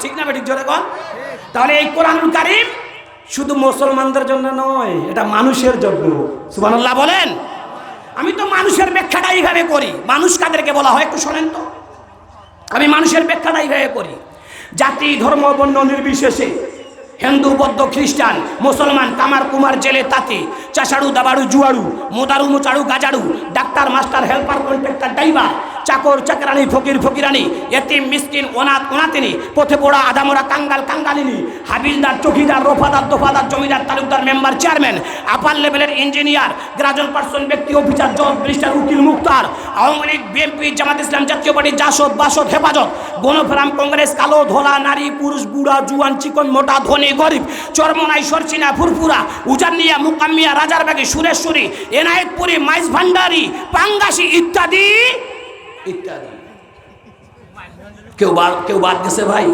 ঠিক না ঠিক জোরে কোন? তাহলে এই কোরআনুল কারীম শুধু মুসলমানদের জন্য নয়, এটা মানুষের জন্য। সুবহানাল্লাহ বলেন। আমি তো মানুষের ব্যাখ্যাটা এইভাবে করি। মানুষ কাদেরকে বলা হয় একটু শোনেন তো। আমি মানুষের ব্যাখ্যাটা এইভাবে করি, জাতি ধর্ম বর্ণ নির্বিশেষে, হিন্দু বৌদ্ধ খ্রিস্টান মুসলমান কামার কুমার জেলে তাঁতি চাষাড়ু দাবাড়ু জুয়াড়ু মোদারু মোচাড়ু গাজাড়ু doctor master helper contractor driver চাকর চাকরানি ফকির ফকিরানি এতিম মিসকিন অনাথ অনাথিনী পথে পড়া আধামরা কাঙ্গাল কাঙ্গালিনী হাবিলদার চৌকিদার রফাদার দফাদার জমিদার তালুকদার মেম্বার চেয়ারম্যান আপার লেভেলের ইঞ্জিনিয়ার গ্রাজুয়েট পার্সন ব্যক্তি অফিসার জজ ব্যারিস্টার উকিল মুক্তার আওয়ামী লীগ বিএনপি জামাত ইসলাম জাতীয় পার্টি জাসদ বাসদ হেফাজত গণফোরাম কংগ্রেস কালো ধলা নারী পুরুষ বুড়া জুয়ান চিকন মোটা ধনী গরিব চরমনাই সরচিনা ফুরফুরা উজানিয়া মুকাম্মিয়া রাজারবাগী সুরেশ্বরী এনায়েতপুরি মাইজ ভান্ডারী পাঙ্গাসী ইত্যাদি ইত্যাদি। কেউ বাদ গেছে ভাই?